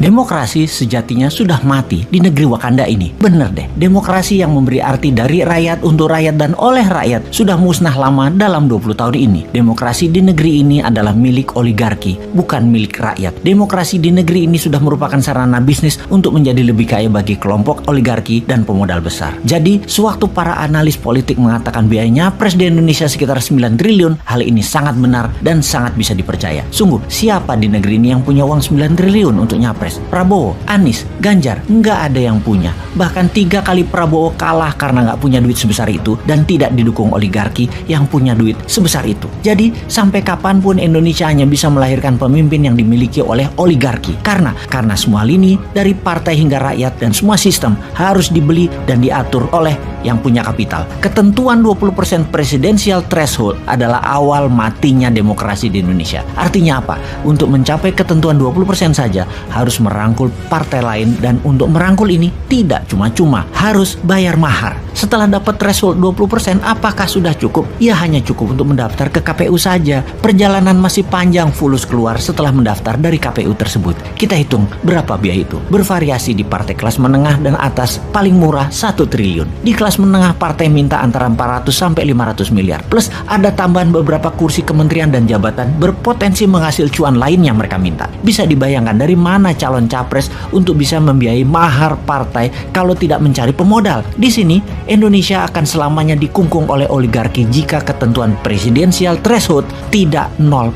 Demokrasi sejatinya sudah mati di negeri Wakanda ini. Bener deh, demokrasi yang memberi arti dari rakyat untuk rakyat dan oleh rakyat sudah musnah lama dalam 20 tahun ini. Demokrasi di negeri ini adalah milik oligarki, bukan milik rakyat. Demokrasi di negeri ini sudah merupakan sarana bisnis untuk menjadi lebih kaya bagi kelompok oligarki dan pemodal besar. Jadi, sewaktu para analis politik mengatakan biaya nyapres di Indonesia sekitar 9 triliun, hal ini sangat benar dan sangat bisa dipercaya. Sungguh, siapa di negeri ini yang punya uang 9 triliun untuk nyapres? Prabowo, Anies, Ganjar, nggak ada yang punya. Bahkan 3 kali Prabowo kalah karena nggak punya duit sebesar itu dan tidak didukung oligarki yang punya duit sebesar itu. Jadi, sampai kapanpun Indonesia hanya bisa melahirkan pemimpin yang dimiliki oleh oligarki. Karena semua lini dari partai hingga rakyat dan semua sistem harus dibeli dan diatur oleh yang punya kapital. Ketentuan 20% presidensial threshold adalah awal matinya demokrasi di Indonesia. Artinya apa? Untuk mencapai ketentuan 20% saja harus merangkul partai lain, dan untuk merangkul ini tidak cuma-cuma, harus bayar mahar. Setelah dapat threshold 20%, apakah sudah cukup? Ya, hanya cukup untuk mendaftar ke KPU saja. Perjalanan masih panjang fulus keluar setelah mendaftar dari KPU tersebut. Kita hitung berapa biaya itu. Bervariasi di partai kelas menengah dan atas, paling murah 1 triliun. Di kelas menengah partai minta antara 400 sampai 500 miliar. Plus ada tambahan beberapa kursi kementerian dan jabatan berpotensi menghasil cuan lainnya mereka minta. Bisa dibayangkan dari mana calon capres untuk bisa membiayai mahar partai kalau tidak mencari pemodal. Di sini Indonesia akan selamanya dikungkung oleh oligarki jika ketentuan presidensial threshold tidak 0%.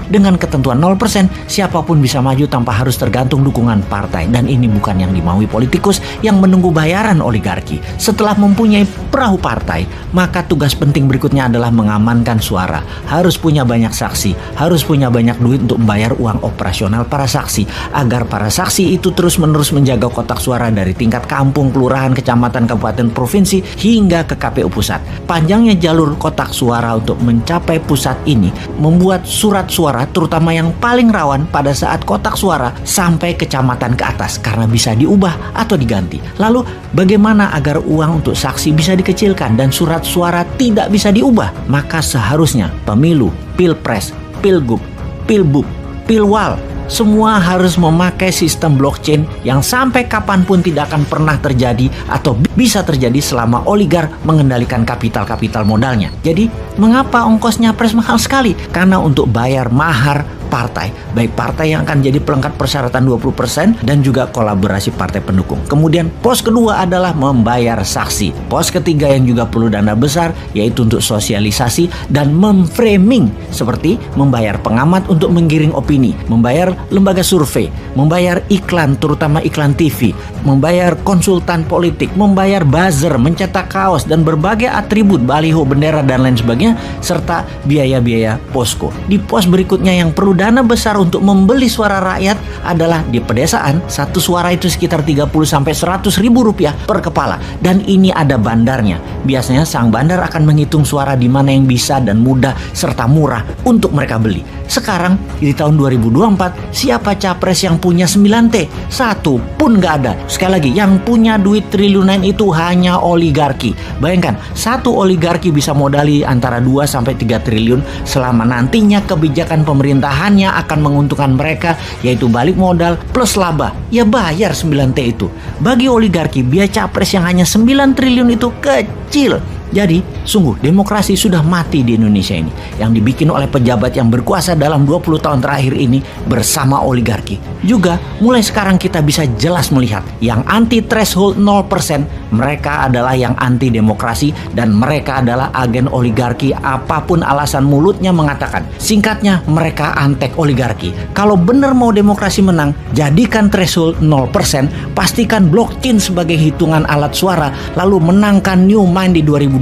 Dengan ketentuan 0%, siapapun bisa maju tanpa harus tergantung dukungan partai. Dan ini bukan yang dimaui politikus yang menunggu bayaran oligarki. Setelah mempunyai perahu partai, maka tugas penting berikutnya adalah mengamankan suara. Harus punya banyak saksi, harus punya banyak duit untuk membayar uang operasional para saksi, agar para saksi itu terus-menerus menjaga kotak suara dari tingkat kampung, kelurahan, kecamatan, kabupaten, provinsi, hingga ke KPU pusat. Panjangnya jalur kotak suara untuk mencapai pusat ini membuat surat suara, terutama yang paling rawan pada saat kotak suara, sampai kecamatan ke atas karena bisa diubah atau diganti. Lalu bagaimana agar uang untuk saksi bisa dikecilkan dan surat suara tidak bisa diubah? Maka seharusnya pemilu, pilpres, pilgub, pilbub, pilwal, semua harus memakai sistem blockchain yang sampai kapanpun tidak akan pernah terjadi atau bisa terjadi selama oligar mengendalikan kapital-kapital modalnya. Jadi, mengapa ongkosnya pres mahal sekali? Karena untuk bayar mahar partai, baik partai yang akan jadi pelengkap persyaratan 20% dan juga kolaborasi partai pendukung. Kemudian pos kedua adalah membayar saksi. Pos ketiga yang juga perlu dana besar yaitu untuk sosialisasi dan memframing, seperti membayar pengamat untuk menggiring opini, membayar lembaga survei, membayar iklan terutama iklan TV, membayar konsultan politik, membayar buzzer, mencetak kaos dan berbagai atribut baliho, bendera dan lain sebagainya, serta biaya-biaya posko. Di pos berikutnya yang perlu dana besar untuk membeli suara rakyat adalah di pedesaan. Satu suara itu sekitar 30 sampai 100 ribu rupiah per kepala, dan ini ada bandarnya. Biasanya sang bandar akan menghitung suara di mana yang bisa dan mudah serta murah untuk mereka beli. Sekarang di tahun 2024, siapa capres yang punya 9T? Satu pun nggak ada. Sekali lagi, yang punya duit triliunan itu hanya oligarki. Bayangkan, satu oligarki bisa modali antara 2 sampai 3 triliun selama nantinya kebijakan pemerintahannya akan menguntungkan mereka, yaitu balik modal plus laba. Ya bayar 9T itu. Bagi oligarki, biaya capres yang hanya 9 triliun itu kecil. Jadi, sungguh demokrasi sudah mati di Indonesia ini, yang dibikin oleh pejabat yang berkuasa dalam 20 tahun terakhir ini bersama oligarki. Juga, mulai sekarang kita bisa jelas melihat yang anti threshold 0%, mereka adalah yang anti demokrasi dan mereka adalah agen oligarki apapun alasan mulutnya mengatakan. Singkatnya, mereka antek oligarki. Kalau benar mau demokrasi menang, jadikan threshold 0%, pastikan blockchain sebagai hitungan alat suara, lalu menangkan New Mind di 2024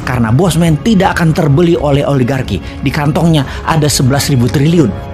karena Bosman tidak akan terbeli oleh oligarki. Di kantongnya ada 11.000 triliun.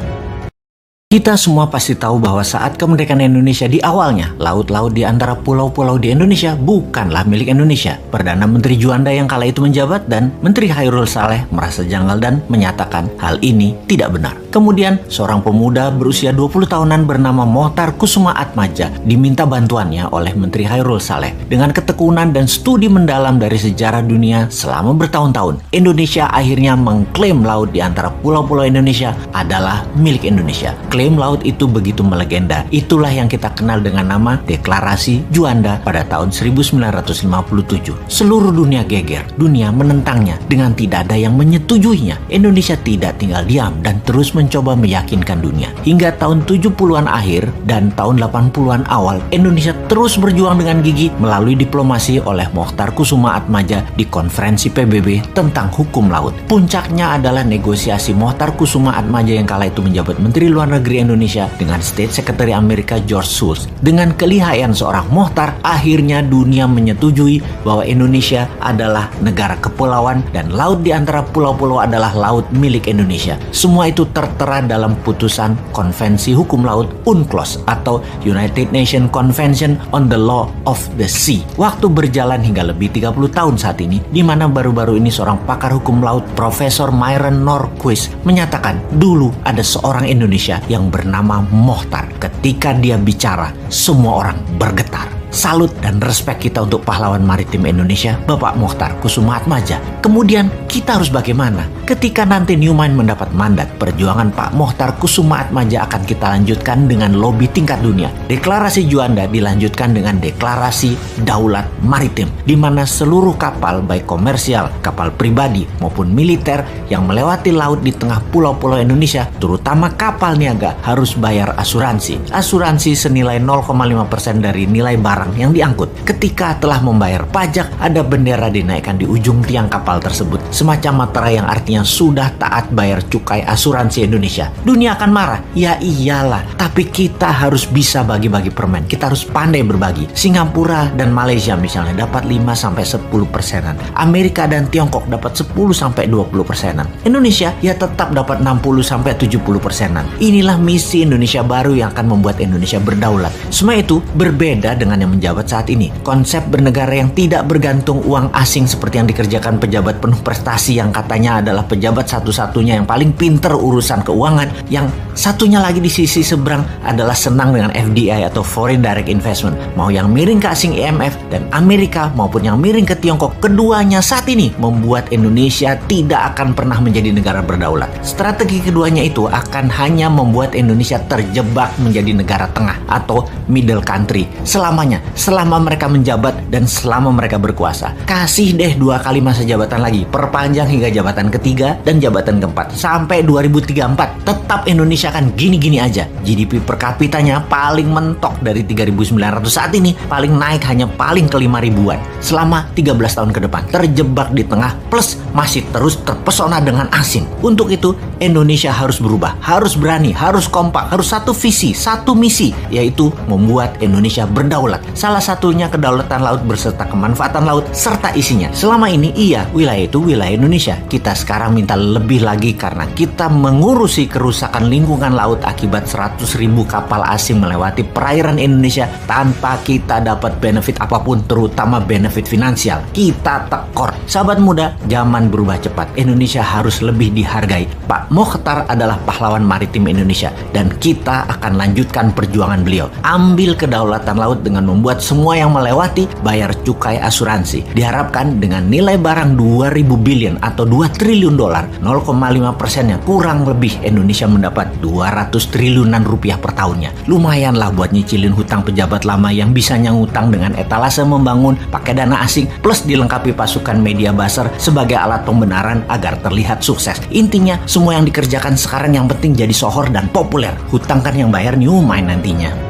Kita semua pasti tahu bahwa saat kemerdekaan Indonesia di awalnya, laut-laut di antara pulau-pulau di Indonesia bukanlah milik Indonesia. Perdana Menteri Juanda yang kala itu menjabat dan Menteri Hairul Saleh merasa janggal dan menyatakan hal ini tidak benar. Kemudian, seorang pemuda berusia 20 tahunan bernama Mohtar Kusuma Atmaja diminta bantuannya oleh Menteri Hairul Saleh. Dengan ketekunan dan studi mendalam dari sejarah dunia selama bertahun-tahun, Indonesia akhirnya mengklaim laut di antara pulau-pulau Indonesia adalah milik Indonesia. klaim laut itu begitu melegenda. Itulah yang kita kenal dengan nama Deklarasi Juanda pada tahun 1957. Seluruh dunia geger, dunia menentangnya dengan tidak ada yang menyetujuinya. Indonesia tidak tinggal diam dan terus mencoba meyakinkan dunia. Hingga tahun 70-an akhir dan tahun 80-an awal, Indonesia terus berjuang dengan gigih melalui diplomasi oleh Mochtar Kusuma Atmaja di konferensi PBB tentang hukum laut. Puncaknya adalah negosiasi Mochtar Kusuma Atmaja yang kala itu menjabat Menteri Luar Negeri Indonesia dengan State Secretary Amerika George Shultz. Dengan kelihayan seorang Mochtar, akhirnya dunia menyetujui bahwa Indonesia adalah negara kepulauan dan laut di antara pulau-pulau adalah laut milik Indonesia. Semua itu tertera dalam putusan Konvensi Hukum Laut UNCLOS atau United Nations Convention on the Law of the Sea. Waktu berjalan hingga lebih 30 tahun saat ini, di mana baru-baru ini seorang pakar hukum laut Profesor Myron Norquist menyatakan dulu ada seorang Indonesia yang bernama Mochtar. Ketika dia bicara, semua orang bergetar. Salut dan respek kita untuk pahlawan maritim Indonesia, Bapak Mochtar Kusuma Atmaja. Kemudian kita harus bagaimana? Ketika nanti Newmind mendapat mandat, perjuangan Pak Mochtar Kusuma Atmaja akan kita lanjutkan dengan lobby tingkat dunia. Deklarasi Juanda dilanjutkan dengan Deklarasi Daulat Maritim, di mana seluruh kapal baik komersial, kapal pribadi maupun militer yang melewati laut di tengah pulau-pulau Indonesia, terutama kapal niaga, harus bayar asuransi. Asuransi senilai 0,5% dari nilai barang yang diangkut. Ketika telah membayar pajak, ada bendera dinaikkan di ujung tiang kapal tersebut, semacam materai yang artinya sudah taat bayar cukai asuransi Indonesia. Dunia akan marah, ya iyalah, tapi kita harus bisa bagi-bagi permen. Kita harus pandai berbagi. Singapura dan Malaysia misalnya dapat 5-10%. Amerika dan Tiongkok dapat 10-20%. Indonesia ya tetap dapat 60-70%. Inilah misi Indonesia baru yang akan membuat Indonesia berdaulat. Semua itu berbeda dengan yang menjabat saat ini. Konsep bernegara yang tidak bergantung uang asing seperti yang dikerjakan pejabat penuh prestasi yang katanya adalah pejabat satu-satunya yang paling pinter urusan keuangan, yang satunya lagi di sisi seberang adalah senang dengan FDI atau Foreign Direct Investment. Mau yang miring ke asing IMF dan Amerika maupun yang miring ke Tiongkok, keduanya saat ini membuat Indonesia tidak akan pernah menjadi negara berdaulat. Strategi keduanya itu akan hanya membuat Indonesia terjebak menjadi negara tengah atau middle country selamanya, selama mereka menjabat dan selama mereka berkuasa. Kasih deh 2 kali masa jabatan lagi, perpanjang hingga jabatan ketiga dan jabatan keempat sampai 2034. Tetap Indonesia akan gini-gini aja. GDP per kapitanya paling mentok dari 3.900 saat ini, paling naik hanya paling ke 5.000-an selama 13 tahun ke depan. Terjebak di tengah plus masih terus terpesona dengan asing. Untuk itu Indonesia harus berubah, harus berani, harus kompak, harus satu visi, satu misi, yaitu membuat Indonesia berdaulat. Salah satunya kedaulatan laut berserta kemanfaatan laut serta isinya. Selama ini iya, wilayah itu wilayah Indonesia. Kita sekarang minta lebih lagi karena kita mengurusi kerusakan lingkungan laut akibat 100.000 kapal asing melewati perairan Indonesia tanpa kita dapat benefit apapun, terutama benefit finansial. Kita tekor. Sahabat muda, zaman berubah cepat. Indonesia harus lebih dihargai. Pak Mochtar adalah pahlawan maritim Indonesia dan kita akan lanjutkan perjuangan beliau. Ambil kedaulatan laut dengan membuat semua yang melewati bayar cukai asuransi. Diharapkan dengan nilai barang 2.000 billion atau 2 triliun dolar, 0,5%-nya kurang lebih Indonesia mendapat 200 triliunan rupiah per tahunnya. Lumayanlah buat nyicilin hutang pejabat lama yang bisanya ngutang dengan etalase membangun pakai dana asing plus dilengkapi pasukan media buzzer sebagai alat pembenaran agar terlihat sukses. Intinya semua yang dikerjakan sekarang yang penting jadi sohor dan populer. Hutang kan yang bayar Newmind nantinya.